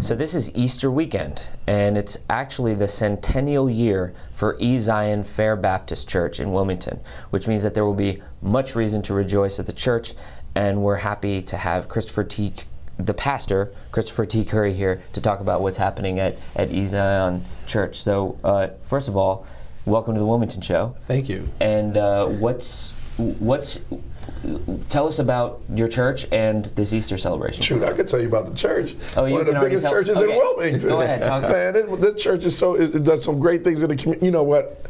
So this is Easter weekend, and it's actually the centennial year for Ezion Fair Baptist Church in Wilmington, which means that there will be much reason to rejoice at the church, and we're happy to have the pastor, Christopher T. Curry, here to talk about what's happening at Ezion Church. So first of all, welcome to the Wilmington Show. Thank you. And tell us about your church and this Easter celebration. Shoot, I can tell you about the church. Oh, you One of the biggest churches in Wilmington. Go ahead, talk. Man, this church is it does some great things in the community. You know what?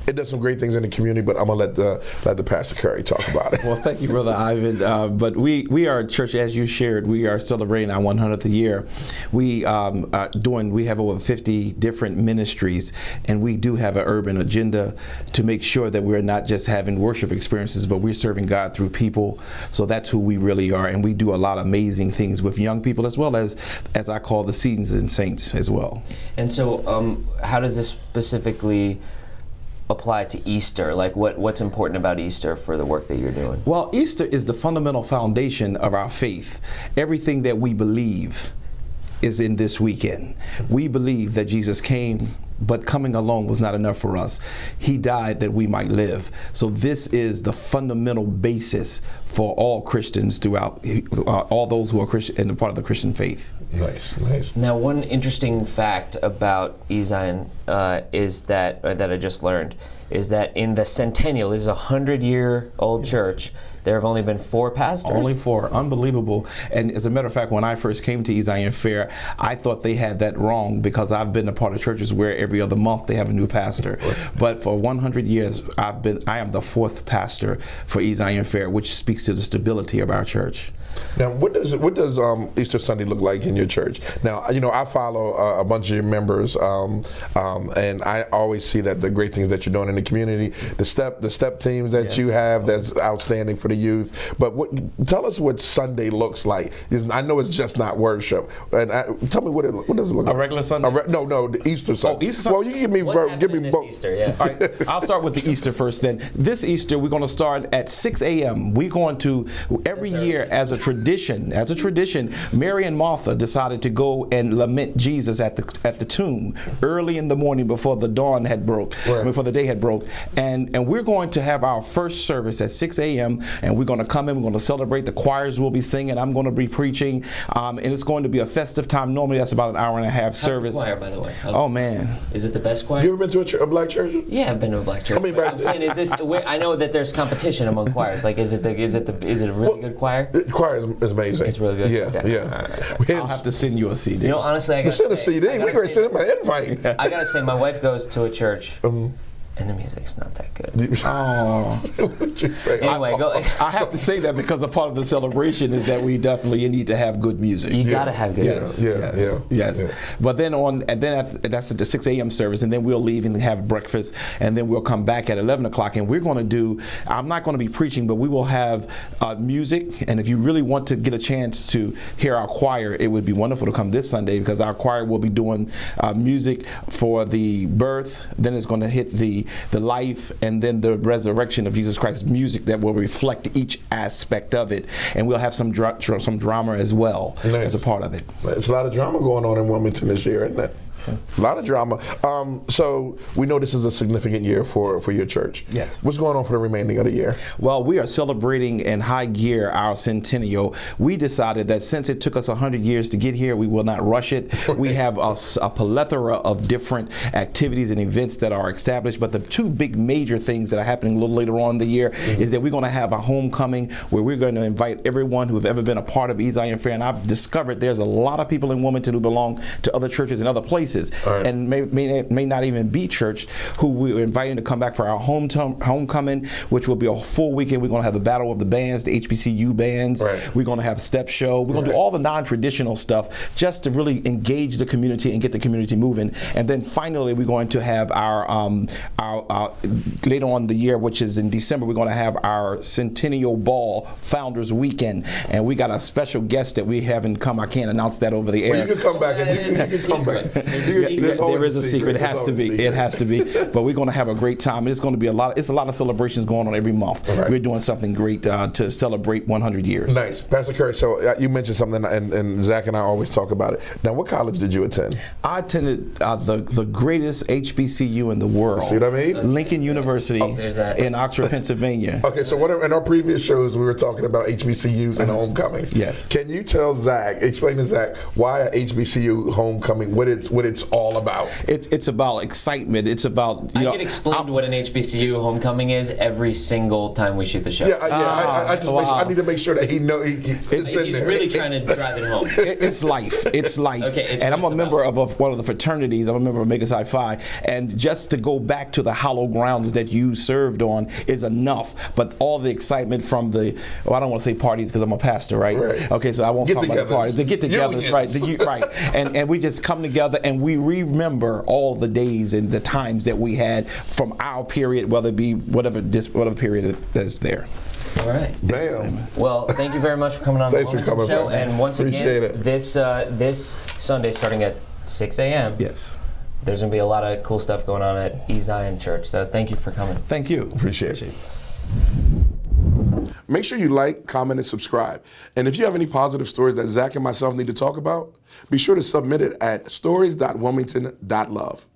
It does some great things in the community, but I'm gonna let the Pastor Curry talk about it. Well, thank you, Brother Ivan. But we are a church, as you shared. We are celebrating our 100th year. We have over 50 different ministries, and we do have an urban agenda to make sure that we're not just having worship experiences, but we're serving God through people. So that's who we really are, and we do a lot of amazing things with young people, as well as I call the seasoned saints as well. And so, how does this specifically apply to Easter? Like what's important about Easter for the work that you're doing? Well, Easter is the fundamental foundation of our faith. Everything that we believe is in this weekend. We believe that Jesus came, but coming alone was not enough for us. He died that we might live. So this is the fundamental basis for all Christians throughout, all those who are Christian and a part of the Christian faith. Nice. Now, one interesting fact about Ezion is that I just learned is that in the centennial, this is a 100-year-old church, there have only been 4 pastors? Only 4. Unbelievable. And as a matter of fact, when I first came to Ezion Fair, I thought they had that wrong because I've been a part of churches where every other month they have a new pastor. But for 100 years, I am the 4th pastor for Ezion Fair, which speaks to the stability of our church. Now, what does Easter Sunday look like in your church? Now, I follow a bunch of your members, and I always see that the great things that you're doing in the community, the step teams that you have, that's outstanding for the youth. But tell us what Sunday looks like. I know it's just not worship. And tell me what does it look like? A regular Sunday? No, the Easter Sunday. Oh, Easter Sunday. Well, you give me both. Easter, yeah. All right, I'll start with the Easter first then. This Easter, we're going to start at 6 a.m. We're going to, every year as a tradition, Mary and Martha decided to go and lament Jesus at the tomb early in the morning before the dawn had broke, before the day had broke. And we're going to have our first service at 6 a.m. and we're going to come in, we're going to celebrate. The choirs will be singing, I'm going to be preaching, and it's going to be a festive time. Normally that's about an hour and a half service. How's the choir, by the way? Oh man. Is it the best choir? You ever been to a black church? Yeah, I've been to a black church. I'm saying, is this? I know that there's competition among choirs. Like, is it a really good choir? The choir is amazing. It's really good. Yeah. I'll have to send you a CD. Honestly, I gotta say, send a CD. We gotta send him an invite. I gotta say, my wife goes to a church. And the music's not that good. Oh. What'd you say? Anyway, go. I have to say that because a part of the celebration is that we definitely need to have good music. You gotta have good music. Yes. But then that's at the 6 a.m. service, and then we'll leave and have breakfast, and then we'll come back at 11 o'clock, and we're going to do, I'm not going to be preaching, but we will have music, and if you really want to get a chance to hear our choir, it would be wonderful to come this Sunday because our choir will be doing music for the birth, then it's going to hit the life, and then the resurrection of Jesus Christ, music that will reflect each aspect of it, and we'll have some drama as well as a part of it. There's a lot of drama going on in Wilmington this year, isn't it? A lot of drama. So we know this is a significant year for your church. Yes. What's going on for the remaining of the year? Well, we are celebrating in high gear our centennial. We decided that since it took us 100 years to get here, we will not rush it. We have a plethora of different activities and events that are established, but the 2 big major things that are happening a little later on in the year is that we're going to have a homecoming where we're going to invite everyone who have ever been a part of Ezion Fair, and I've discovered there's a lot of people in Wilmington who belong to other churches and other places. Right. And may not even be church, who we're inviting to come back for our homecoming, which will be a full weekend. We're going to have the Battle of the Bands, the HBCU bands. Right. We're going to have step show. We're going to do all the non-traditional stuff just to really engage the community and get the community moving. And then finally, we're going to have our later on in the year, which is in December, we're going to have our Centennial Ball Founders Weekend, and we got a special guest that we haven't come. I can't announce that over the air. Well, you can come back and you can come back. There's always There is a secret. It There's has to always a be. secret. It has to be. But we're going to have a great time. And it's going to be it's a lot of celebrations going on every month. Right. We're doing something great to celebrate 100 years. Nice. Pastor Curry, so you mentioned something, and Zach and I always talk about it. Now, what college did you attend? I attended the greatest HBCU in the world. See what I mean? Lincoln University There's that. in Oxford, Pennsylvania. Okay, so in our previous shows, we were talking about HBCUs and homecomings. Yes. Can you explain to Zach why a HBCU homecoming, what it's all about? It's about excitement. It's about, I get explained what an HBCU homecoming is every single time we shoot the show. I just I need to make sure that he fits in He's there. really trying to drive it home. It's life. It's life. Okay, it's and what I'm a it's member about. of one of the fraternities. I'm a member of Omega Psi Phi. And just to go back to the hallowed grounds that you served on is enough. But all the excitement from I don't want to say parties because I'm a pastor, right? Okay, so I won't talk about the parties. The get-togethers, right? Right. And we just come together and we remember all the days and the times that we had from our period, whether it be whatever period that's there. All right. Damn. Well, thank you very much for coming on Thanks the for coming, Show. man. And once Appreciate again, it. this Sunday starting at 6 a.m. Yes. There's going to be a lot of cool stuff going on at Ezion Church. So thank you for coming. Thank you. Appreciate it. Make sure you like, comment, and subscribe. And if you have any positive stories that Zach and myself need to talk about, be sure to submit it at stories.wilmington.love.